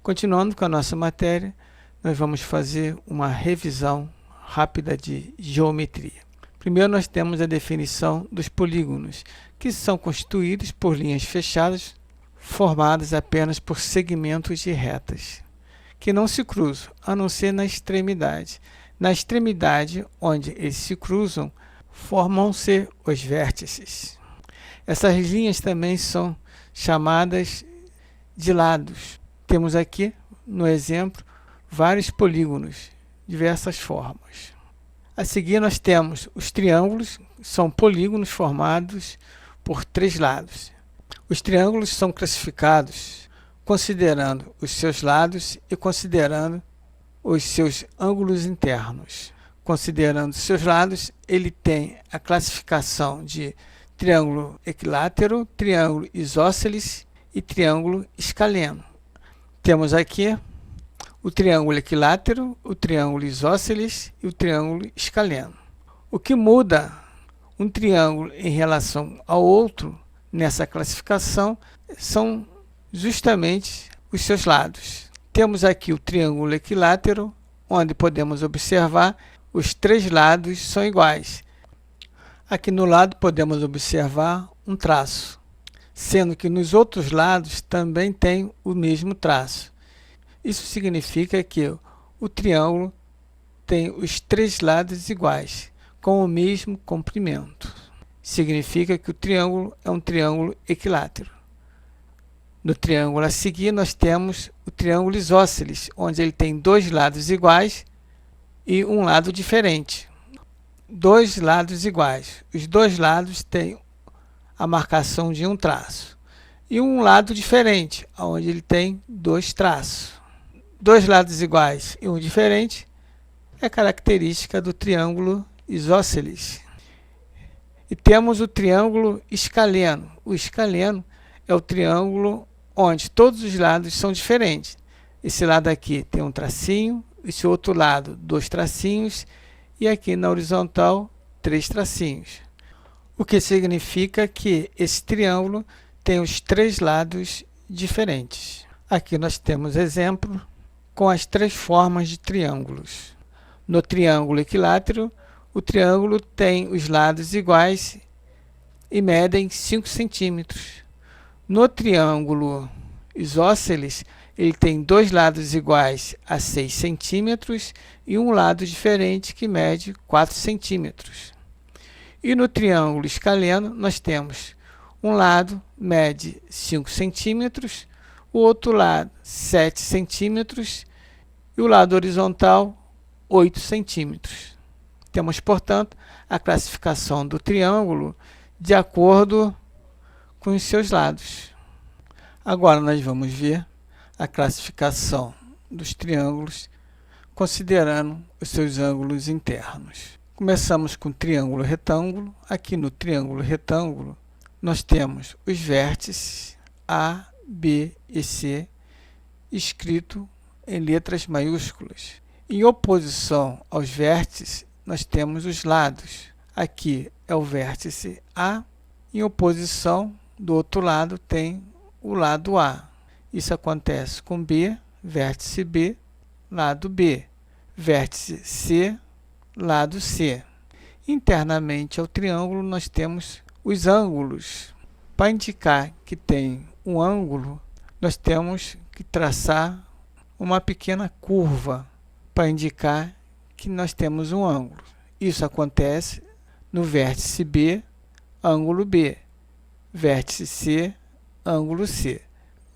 Continuando com a nossa matéria, nós vamos fazer uma revisão rápida de geometria. Primeiro nós temos a definição dos polígonos, que são constituídos por linhas fechadas, formadas apenas por segmentos de retas, que não se cruzam, a não ser na extremidade. Na extremidade, onde eles se cruzam, formam-se os vértices. Essas linhas também são chamadas de lados. Temos aqui, no exemplo, vários polígonos, diversas formas. A seguir, nós temos os triângulos, são polígonos formados por três lados. Os triângulos são classificados considerando os seus lados e considerando os seus ângulos internos. Considerando seus lados, ele tem a classificação de triângulo equilátero, triângulo isósceles e triângulo escaleno. Temos aqui o triângulo equilátero, o triângulo isósceles e o triângulo escaleno. O que muda um triângulo em relação ao outro nessa classificação são justamente os seus lados. Temos aqui o triângulo equilátero, onde podemos observar os três lados são iguais. Aqui no lado podemos observar um traço, sendo que nos outros lados também tem o mesmo traço. Isso significa que o triângulo tem os três lados iguais, com o mesmo comprimento. Significa que o triângulo é um triângulo equilátero. No triângulo a seguir, nós temos o triângulo isósceles, onde ele tem dois lados iguais e um lado diferente. Dois lados iguais. Os dois lados têm a marcação de um traço. E um lado diferente, onde ele tem dois traços. Dois lados iguais e um diferente é característica do triângulo isósceles. E temos o triângulo escaleno. O escaleno é o triângulo onde todos os lados são diferentes. Esse lado aqui tem um tracinho, esse outro lado dois tracinhos e aqui na horizontal três tracinhos. O que significa que esse triângulo tem os três lados diferentes. Aqui nós temos exemplo com as três formas de triângulos. No triângulo equilátero, o triângulo tem os lados iguais e medem 5 centímetros. No triângulo isósceles, ele tem dois lados iguais a 6 centímetros e um lado diferente que mede 4 centímetros. E no triângulo escaleno, nós temos um lado mede 5 centímetros, o outro lado 7 centímetros e o lado horizontal 8 centímetros. Temos, portanto, a classificação do triângulo de acordo com os seus lados. Agora nós vamos ver a classificação dos triângulos considerando os seus ângulos internos. Começamos com o triângulo retângulo. Aqui no triângulo retângulo nós temos os vértices A, B e C escrito em letras maiúsculas. Em oposição aos vértices, nós temos os lados. Aqui é o vértice A, em oposição do outro lado tem o lado A. Isso acontece com B, vértice B, lado B, vértice C, lado C. Internamente ao triângulo nós temos os ângulos. Para indicar que tem um ângulo, nós temos que traçar uma pequena curva para indicar que nós temos um ângulo. Isso acontece no vértice B, ângulo B, vértice C, ângulo C.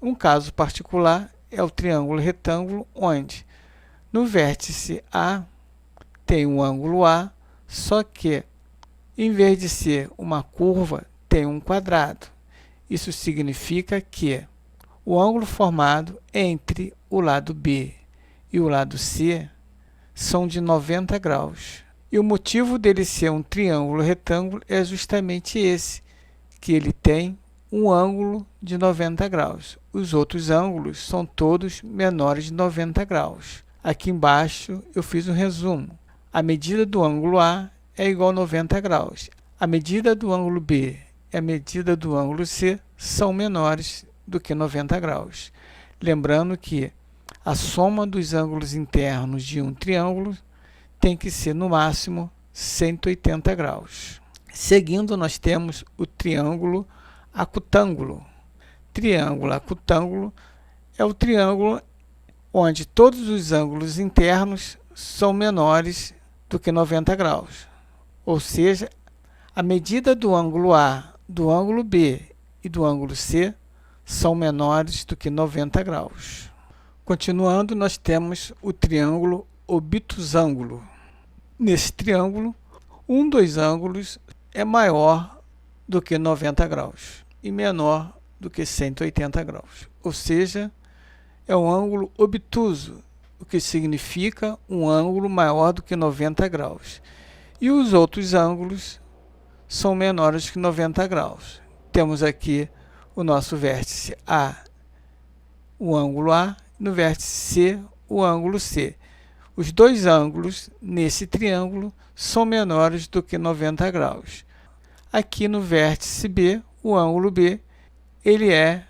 Um caso particular é o triângulo retângulo, onde no vértice A tem um ângulo A, só que em vez de ser uma curva, tem um quadrado. Isso significa que o ângulo formado entre o lado B e o lado C são de 90 graus. E o motivo dele ser um triângulo retângulo é justamente esse, que ele tem um ângulo de 90 graus. Os outros ângulos são todos menores de 90 graus. Aqui embaixo eu fiz um resumo. A medida do ângulo A é igual a 90 graus. A medida do ângulo B e a medida do ângulo C são menores do que 90 graus. Lembrando que a soma dos ângulos internos de um triângulo tem que ser, no máximo, 180 graus. Seguindo, nós temos o triângulo acutângulo. Triângulo acutângulo é o triângulo onde todos os ângulos internos são menores do que 90 graus. Ou seja, a medida do ângulo A, do ângulo B e do ângulo C são menores do que 90 graus. Continuando, nós temos o triângulo obtusângulo. Nesse triângulo, um dos ângulos é maior do que 90 graus e menor do que 180 graus. Ou seja, é um ângulo obtuso, o que significa um ângulo maior do que 90 graus. E os outros ângulos são menores que 90 graus. Temos aqui o nosso vértice A, o ângulo A, no vértice C, o ângulo C. Os dois ângulos nesse triângulo são menores do que 90 graus. Aqui no vértice B, o ângulo B, ele é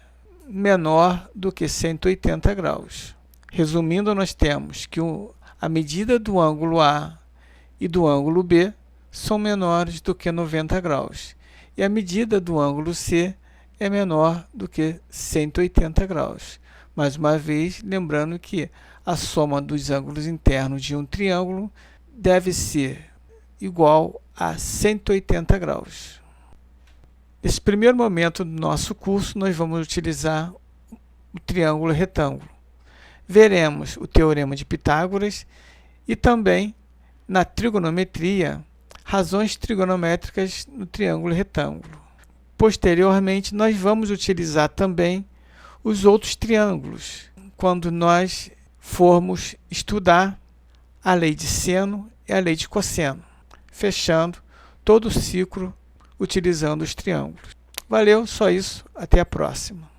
menor do que 180 graus. Resumindo, nós temos que a medida do ângulo A e do ângulo B são menores do que 90 graus. E a medida do ângulo C é menor do que 180 graus. Mais uma vez, lembrando que a soma dos ângulos internos de um triângulo deve ser igual a 180 graus. Nesse primeiro momento do nosso curso, nós vamos utilizar o triângulo retângulo. Veremos o teorema de Pitágoras e também, na trigonometria, razões trigonométricas no triângulo retângulo. Posteriormente, nós vamos utilizar também os outros triângulos, quando nós formos estudar a lei de seno e a lei de cosseno, fechando todo o ciclo utilizando os triângulos. Valeu, só isso, até a próxima.